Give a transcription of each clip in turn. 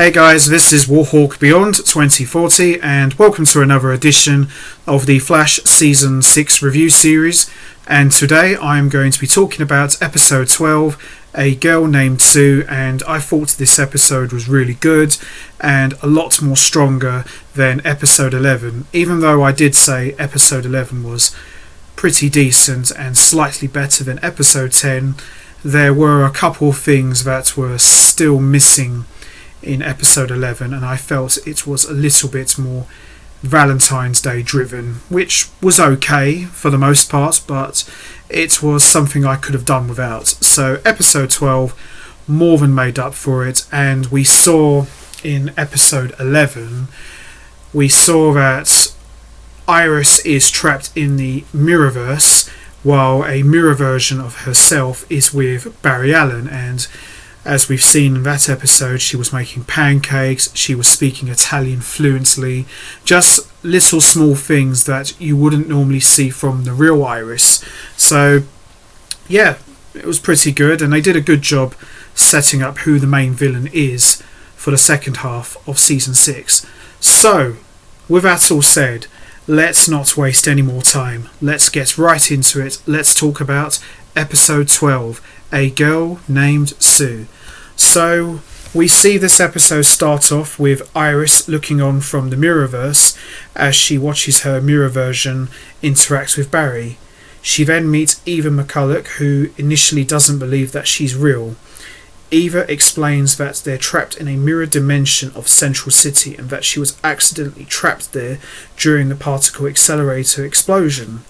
Hey guys, this is Warhawk Beyond 2040 and welcome to another edition of the Flash Season 6 review series, and today I'm going to be talking about episode 12, A Girl Named Sue, and I thought this episode was really good and a lot more stronger than episode 11, even though I did say episode 11 was pretty decent and slightly better than episode 10. There were a couple of things that were still missing in episode 11, and I felt it was a little bit more Valentine's Day driven, which was okay for the most part, but it was something I could have done without. So episode 12 more than made up for it, and we saw in episode 11 that Iris is trapped in the Mirrorverse while a mirror version of herself is with Barry Allen, and as we've seen in that episode, she was making pancakes, she was speaking Italian fluently, just little small things that you wouldn't normally see from the real Iris. So yeah, it was pretty good, and they did a good job setting up who the main villain is for the second half of season 6. So with that all said, let's not waste any more time. Let's get right into it. Let's talk about episode 12, A Girl Named Sue. So we see this episode start off with Iris looking on from the Mirrorverse as she watches her mirror version interact with Barry. She then meets Eva McCulloch, who initially doesn't believe that she's real. Eva explains that they're trapped in a mirror dimension of Central City and that she was accidentally trapped there during the particle accelerator explosion.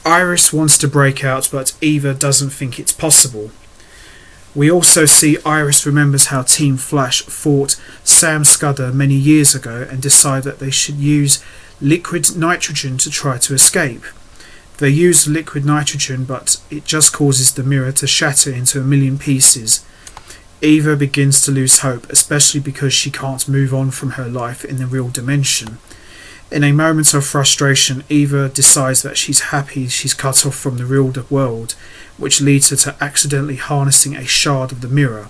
Iris wants to break out, but Eva doesn't think it's possible. We also see Iris remembers how Team Flash fought Sam Scudder many years ago and decide that they should use liquid nitrogen to try to escape. They use liquid nitrogen, but it just causes the mirror to shatter into a million pieces. Eva begins to lose hope, especially because she can't move on from her life in the real dimension. In a moment of frustration, Eva decides that she's happy she's cut off from the real world, which leads her to accidentally harnessing a shard of the mirror.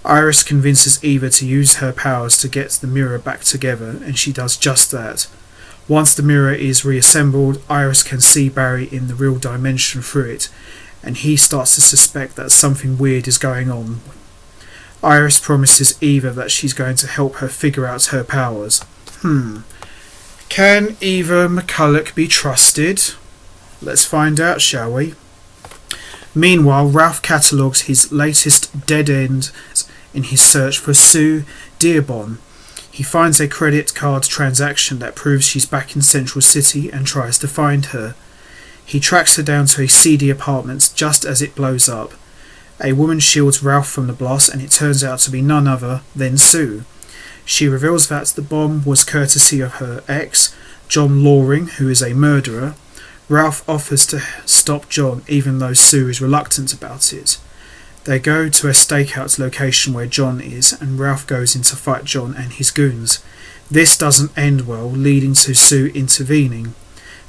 Iris convinces Eva to use her powers to get the mirror back together, and she does just that. Once the mirror is reassembled, Iris can see Barry in the real dimension through it, and he starts to suspect that something weird is going on. Iris promises Eva that she's going to help her figure out her powers. Can Eva McCulloch be trusted? Let's find out, shall we? Meanwhile, Ralph catalogues his latest dead end in his search for Sue Dearborn. He finds a credit card transaction that proves she's back in Central City and tries to find her. He tracks her down to a seedy apartment just as it blows up. A woman shields Ralph from the blast, and it turns out to be none other than Sue. She reveals that the bomb was courtesy of her ex, John Loring, who is a murderer. Ralph offers to stop John, even though Sue is reluctant about it. They go to a stakeout location where John is, and Ralph goes in to fight John and his goons. This doesn't end well, leading to Sue intervening.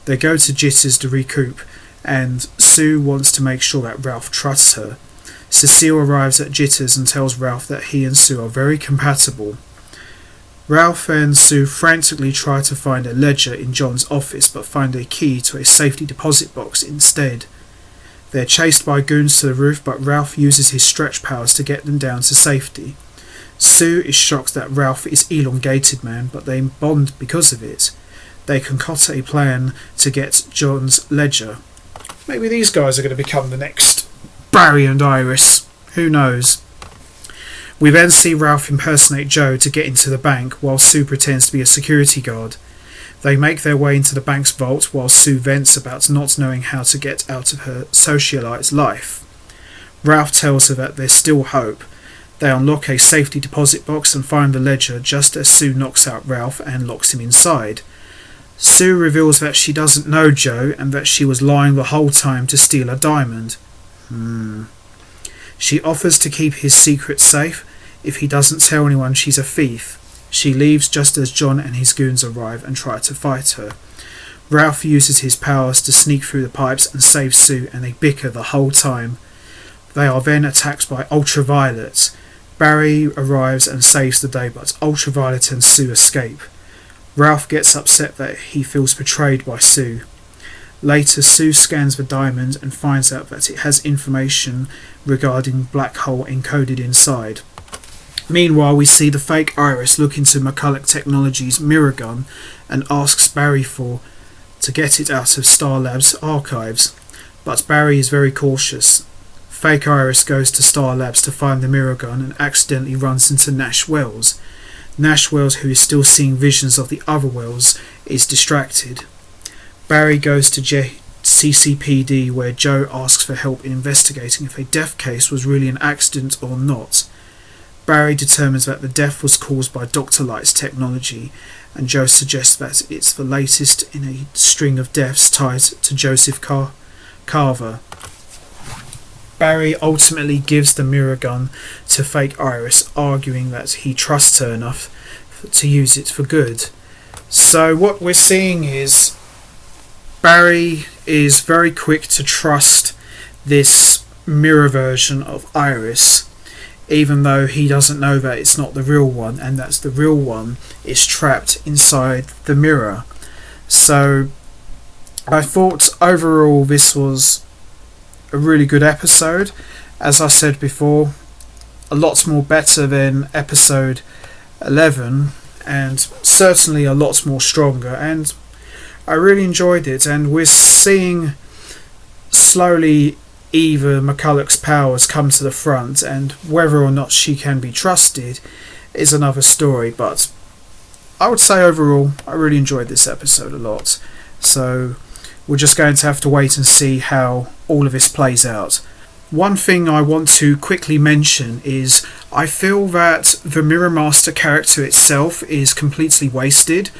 They go to Jitters to recoup, and Sue wants to make sure that Ralph trusts her. Cecile arrives at Jitters and tells Ralph that he and Sue are very compatible. Ralph and Sue frantically try to find a ledger in John's office, but find a key to a safety deposit box instead. They're chased by goons to the roof, but Ralph uses his stretch powers to get them down to safety. Sue is shocked that Ralph is Elongated Man, but they bond because of it. They concoct a plan to get John's ledger. Maybe these guys are going to become the next Barry and Iris. Who knows? We then see Ralph impersonate Joe to get into the bank while Sue pretends to be a security guard. They make their way into the bank's vault while Sue vents about not knowing how to get out of her socialite's life. Ralph tells her that there's still hope. They unlock a safety deposit box and find the ledger just as Sue knocks out Ralph and locks him inside. Sue reveals that she doesn't know Joe and that she was lying the whole time to steal a diamond. She offers to keep his secret safe if he doesn't tell anyone she's a thief. She leaves just as John and his goons arrive and try to fight her. Ralph uses his powers to sneak through the pipes and save Sue, and they bicker the whole time. They are then attacked by Ultraviolet. Barry arrives and saves the day, but Ultraviolet and Sue escape. Ralph gets upset that he feels betrayed by Sue. Later, Sue scans the diamond and finds out that it has information regarding Black Hole encoded inside. Meanwhile, we see the fake Iris look into McCulloch Technologies' mirror gun and asks Barry to get it out of Star Labs' archives, but Barry is very cautious. Fake Iris goes to Star Labs to find the mirror gun and accidentally runs into Nash Wells. Nash Wells, who is still seeing visions of the other Wells, is distracted. Barry goes to CCPD, where Joe asks for help in investigating if a death case was really an accident or not. Barry determines that the death was caused by Dr. Light's technology, and Joe suggests that it's the latest in a string of deaths tied to Joseph Carver. Barry ultimately gives the mirror gun to fake Iris, arguing that he trusts her enough to use it for good. So what we're seeing is Barry is very quick to trust this mirror version of Iris, even though he doesn't know that it's not the real one and that the real one is trapped inside the mirror. So I thought overall this was a really good episode. As I said before, a lot more better than episode 11 and certainly a lot more stronger, and I really enjoyed it. And we're seeing slowly Eva McCulloch's powers come to the front, and whether or not she can be trusted is another story, but I would say overall I really enjoyed this episode a lot. So we're just going to have to wait and see how all of this plays out. One thing I want to quickly mention is I feel that the Mirror Master character itself is completely wasted.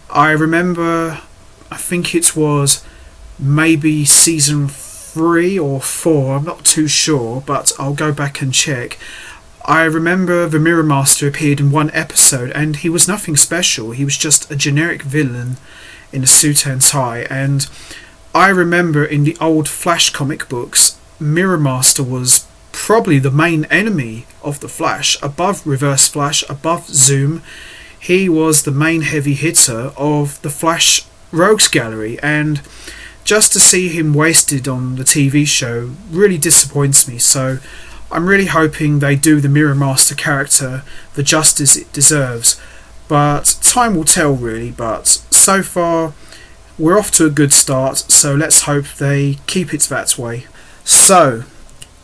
I remember, I think it was maybe season 3 or 4, I'm not too sure, but I'll go back and check. I remember the Mirror Master appeared in one episode and he was nothing special. He was just a generic villain in a suit and tie, and I remember in the old Flash comic books, Mirror Master was probably the main enemy of the Flash, above Reverse Flash, above Zoom. He was the main heavy hitter of the Flash Rogues Gallery, and just to see him wasted on the TV show really disappoints me. So I'm really hoping they do the Mirror Master character the justice it deserves, but time will tell really. But so far we're off to a good start, so let's hope they keep it that way. So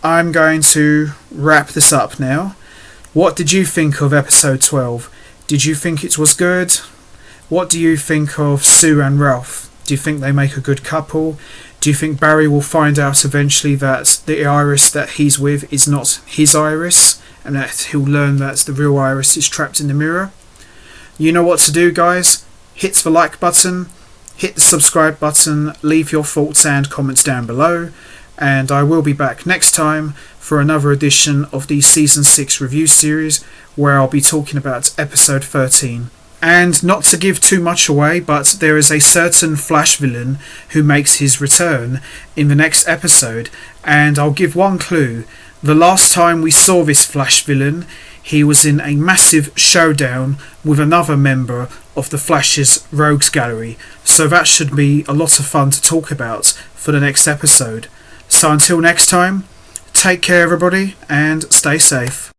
I'm going to wrap this up now. What did you think of episode 12? Did you think it was good? What do you think of Sue and Ralph? Do you think they make a good couple? Do you think Barry will find out eventually that the Iris that he's with is not his Iris, and that he'll learn that the real Iris is trapped in the mirror? You know what to do, guys. Hit the like button, hit the subscribe button, leave your thoughts and comments down below, and I will be back next time for another edition of the Season 6 review series, where I'll be talking about episode 13. And not to give too much away, but there is a certain Flash villain who makes his return in the next episode, and I'll give one clue. The last time we saw this Flash villain, he was in a massive showdown with another member of the Flash's Rogues Gallery, so that should be a lot of fun to talk about for the next episode. So until next time, take care everybody, and stay safe.